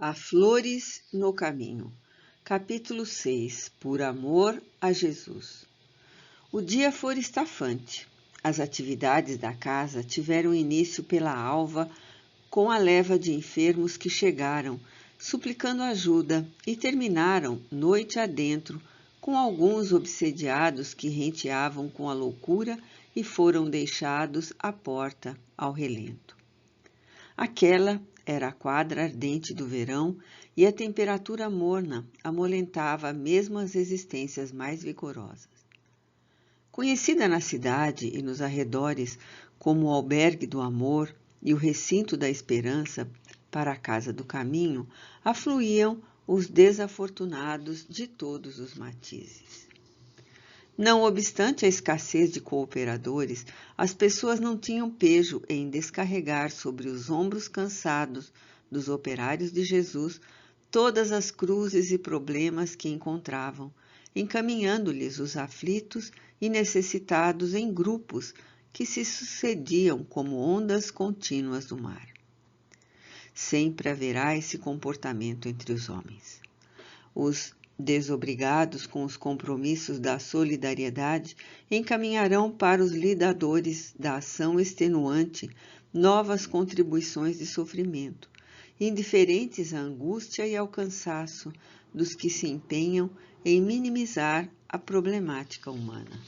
Há flores no caminho. Capítulo 6. Por amor a Jesus. O dia fora estafante. As atividades da casa tiveram início pela alva com a leva de enfermos que chegaram, suplicando ajuda, e terminaram, noite adentro, com alguns obsediados que renteavam com a loucura e foram deixados à porta ao relento. Aquela era a quadra ardente do verão e a temperatura morna amolentava mesmo as resistências mais vigorosas. Conhecida na cidade e nos arredores como o Albergue do Amor e o Recinto da Esperança, para a Casa do Caminho, afluíam os desafortunados de todos os matizes. Não obstante a escassez de cooperadores, as pessoas não tinham pejo em descarregar sobre os ombros cansados dos operários de Jesus todas as cruzes e problemas que encontravam, encaminhando-lhes os aflitos e necessitados em grupos que se sucediam como ondas contínuas do mar. Sempre haverá esse comportamento entre os homens. Os desobrigados com os compromissos da solidariedade encaminharão para os lidadores da ação extenuante novas contribuições de sofrimento, indiferentes à angústia e ao cansaço dos que se empenham em minimizar a problemática humana.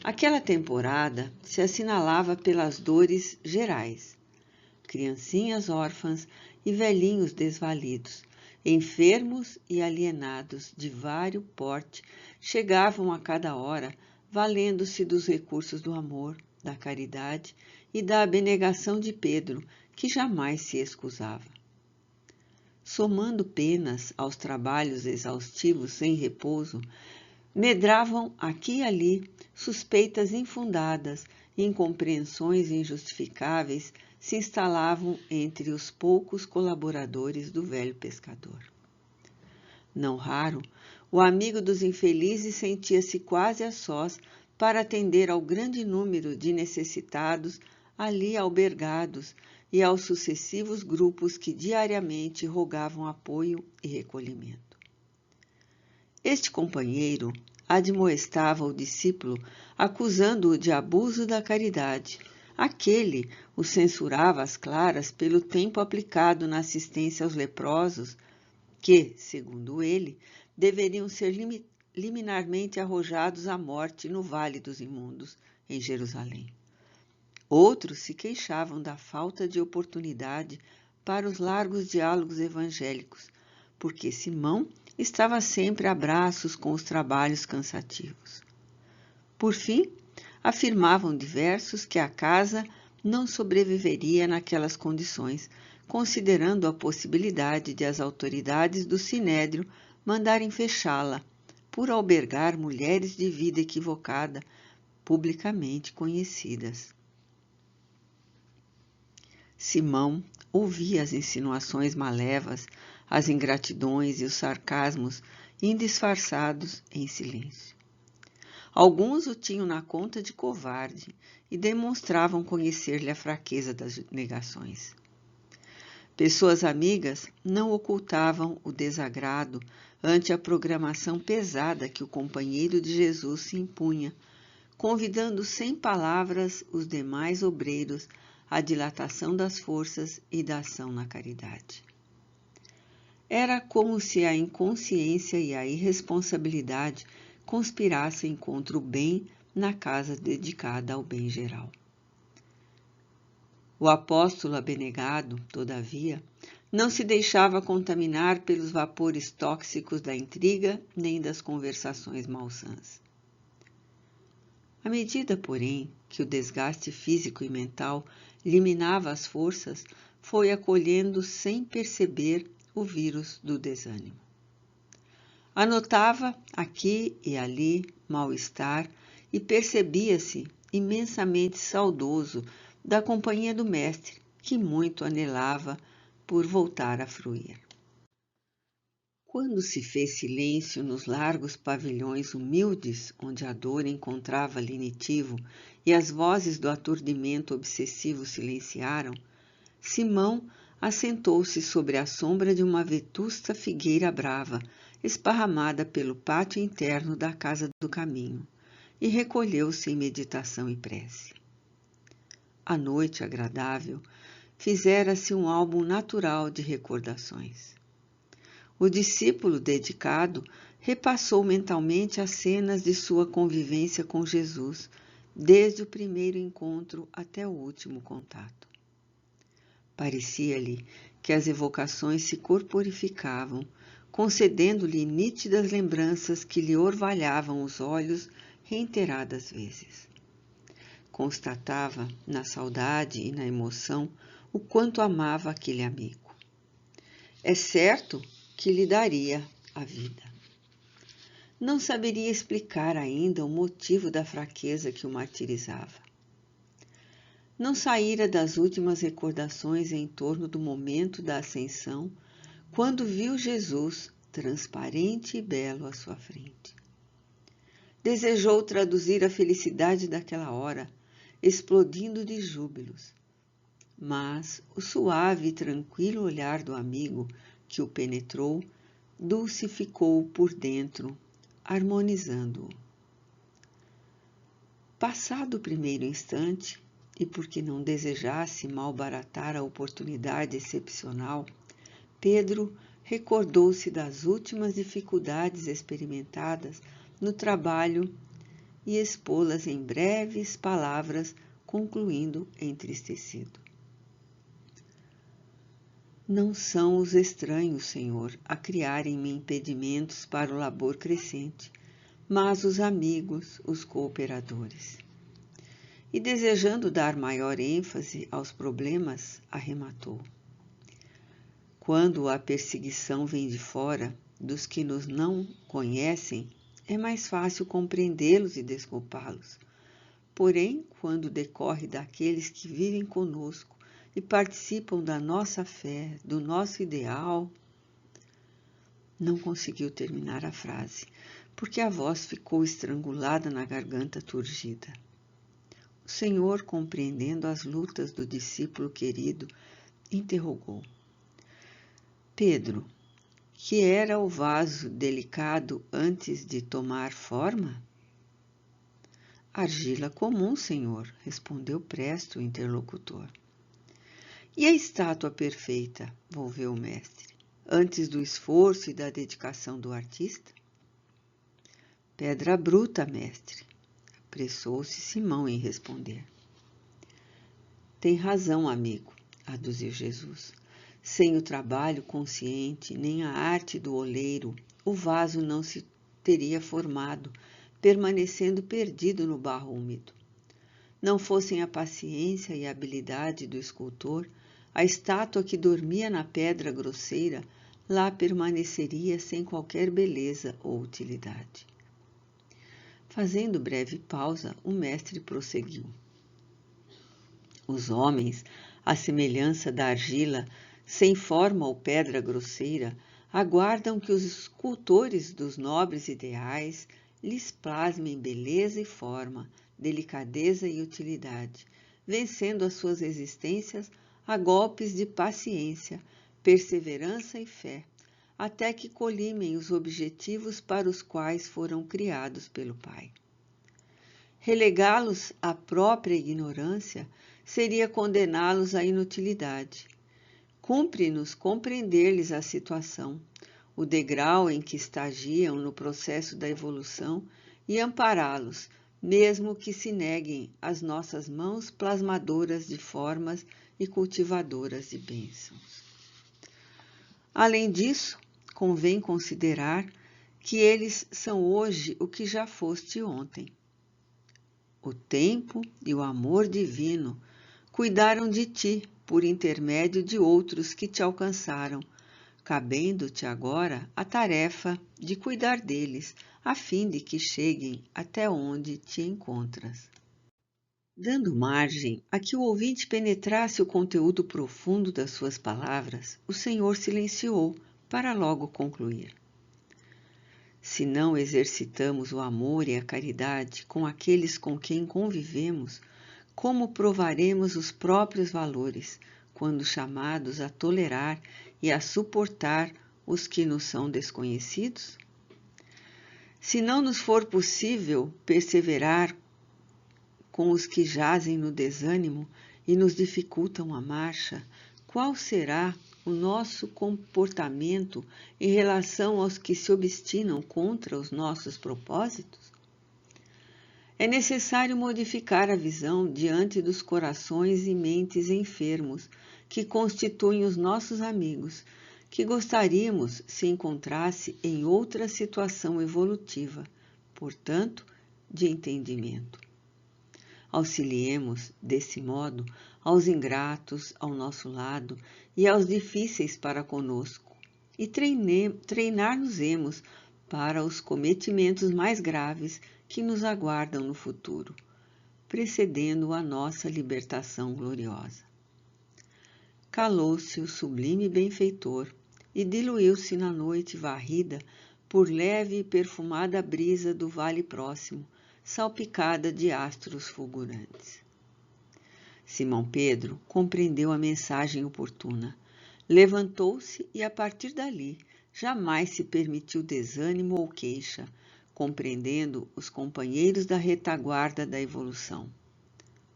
Aquela temporada se assinalava pelas dores gerais. Criancinhas órfãs e velhinhos desvalidos, enfermos e alienados de vário porte, chegavam a cada hora, valendo-se dos recursos do amor, da caridade e da abnegação de Pedro, que jamais se excusava. Somando penas aos trabalhos exaustivos sem repouso, medravam aqui e ali suspeitas infundadas e incompreensões injustificáveis se instalavam entre os poucos colaboradores do velho pescador. Não raro, o amigo dos infelizes sentia-se quase a sós para atender ao grande número de necessitados ali albergados e aos sucessivos grupos que diariamente rogavam apoio e recolhimento. Este companheiro admoestava o discípulo, acusando-o de abuso da caridade. Aquele o censurava às claras pelo tempo aplicado na assistência aos leprosos, que, segundo ele, deveriam ser liminarmente arrojados à morte no Vale dos Imundos, em Jerusalém. Outros se queixavam da falta de oportunidade para os largos diálogos evangélicos, porque Simão estava sempre a braços com os trabalhos cansativos. Por fim, afirmavam diversos que a casa não sobreviveria naquelas condições, considerando a possibilidade de as autoridades do Sinédrio mandarem fechá-la, por albergar mulheres de vida equivocada, publicamente conhecidas. Simão ouvia as insinuações malevas, as ingratidões e os sarcasmos indisfarçados em silêncio. Alguns o tinham na conta de covarde e demonstravam conhecer-lhe a fraqueza das negações. Pessoas amigas não ocultavam o desagrado ante a programação pesada que o companheiro de Jesus se impunha, convidando sem palavras os demais obreiros à dilatação das forças e da ação na caridade. Era como se a inconsciência e a irresponsabilidade conspirassem contra o bem na casa dedicada ao bem geral. O apóstolo abnegado, todavia, não se deixava contaminar pelos vapores tóxicos da intriga nem das conversações malsãs. À medida, porém, que o desgaste físico e mental liminava as forças, foi acolhendo sem perceber o vírus do desânimo. Anotava aqui e ali mal-estar e percebia-se imensamente saudoso da companhia do mestre, que muito anelava por voltar a fruir. Quando se fez silêncio nos largos pavilhões humildes, onde a dor encontrava lenitivo e as vozes do aturdimento obsessivo silenciaram, Simão assentou-se sobre a sombra de uma vetusta figueira brava, esparramada pelo pátio interno da casa do caminho, e recolheu-se em meditação e prece. A noite agradável fizera-se um álbum natural de recordações. O discípulo dedicado repassou mentalmente as cenas de sua convivência com Jesus, desde o primeiro encontro até o último contato. Parecia-lhe que as evocações se corporificavam, concedendo-lhe nítidas lembranças que lhe orvalhavam os olhos reiteradas vezes. Constatava, na saudade e na emoção, o quanto amava aquele amigo. É certo que lhe daria a vida. Não saberia explicar ainda o motivo da fraqueza que o martirizava. Não saíra das últimas recordações em torno do momento da ascensão, quando viu Jesus, transparente e belo, à sua frente. Desejou traduzir a felicidade daquela hora, explodindo de júbilos. Mas o suave e tranquilo olhar do amigo que o penetrou, dulcificou-o por dentro, harmonizando-o. Passado o primeiro instante, e porque não desejasse malbaratar a oportunidade excepcional, Pedro recordou-se das últimas dificuldades experimentadas no trabalho e expô-las em breves palavras, concluindo entristecido. Não são os estranhos, Senhor, a criarem-me impedimentos para o labor crescente, mas os amigos, os cooperadores. E desejando dar maior ênfase aos problemas, arrematou. Quando a perseguição vem de fora, dos que nos não conhecem, é mais fácil compreendê-los e desculpá-los. Porém, quando decorre daqueles que vivem conosco e participam da nossa fé, do nosso ideal, não conseguiu terminar a frase, porque a voz ficou estrangulada na garganta turgida. O Senhor, compreendendo as lutas do discípulo querido, interrogou: Pedro, que era o vaso delicado antes de tomar forma? Argila comum, Senhor, respondeu presto o interlocutor. E a estátua perfeita, volveu o mestre, antes do esforço e da dedicação do artista? Pedra bruta, mestre, apressou-se Simão em responder. Tem razão, amigo, aduziu Jesus. Sem o trabalho consciente, nem a arte do oleiro, o vaso não se teria formado, permanecendo perdido no barro úmido. Não fossem a paciência e a habilidade do escultor, a estátua que dormia na pedra grosseira lá permaneceria sem qualquer beleza ou utilidade. Fazendo breve pausa, o mestre prosseguiu. Os homens, à semelhança da argila, sem forma ou pedra grosseira, aguardam que os escultores dos nobres ideais lhes plasmem beleza e forma, delicadeza e utilidade, vencendo as suas existências a golpes de paciência, perseverança e fé, até que colimem os objetivos para os quais foram criados pelo Pai. Relegá-los à própria ignorância seria condená-los à inutilidade. Cumpre-nos compreender-lhes a situação, o degrau em que estagiam no processo da evolução e ampará-los, mesmo que se neguem às nossas mãos plasmadoras de formas e cultivadoras de bênçãos. Além disso, convém considerar que eles são hoje o que já foste ontem. O tempo e o amor divino cuidaram de ti por intermédio de outros que te alcançaram, cabendo-te agora a tarefa de cuidar deles, a fim de que cheguem até onde te encontras. Dando margem a que o ouvinte penetrasse o conteúdo profundo das suas palavras, o Senhor silenciou para logo concluir. Se não exercitamos o amor e a caridade com aqueles com quem convivemos, como provaremos os próprios valores quando chamados a tolerar e a suportar os que nos são desconhecidos? Se não nos for possível perseverar com os que jazem no desânimo e nos dificultam a marcha, qual será o nosso comportamento em relação aos que se obstinam contra os nossos propósitos? É necessário modificar a visão diante dos corações e mentes enfermos que constituem os nossos amigos, que gostaríamos se encontrasse em outra situação evolutiva, portanto, de entendimento. Auxiliemos, desse modo, aos ingratos ao nosso lado e aos difíceis para conosco, e treinar-nos-emos para os cometimentos mais graves que nos aguardam no futuro, precedendo a nossa libertação gloriosa. Calou-se o sublime benfeitor e diluiu-se na noite varrida por leve e perfumada brisa do vale próximo, salpicada de astros fulgurantes. Simão Pedro compreendeu a mensagem oportuna, levantou-se e, a partir dali, jamais se permitiu desânimo ou queixa, compreendendo os companheiros da retaguarda da evolução.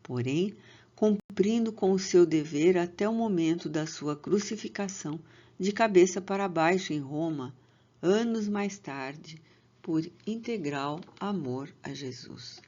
Porém, cumprindo com o seu dever até o momento da sua crucificação, de cabeça para baixo em Roma, anos mais tarde, por integral amor a Jesus.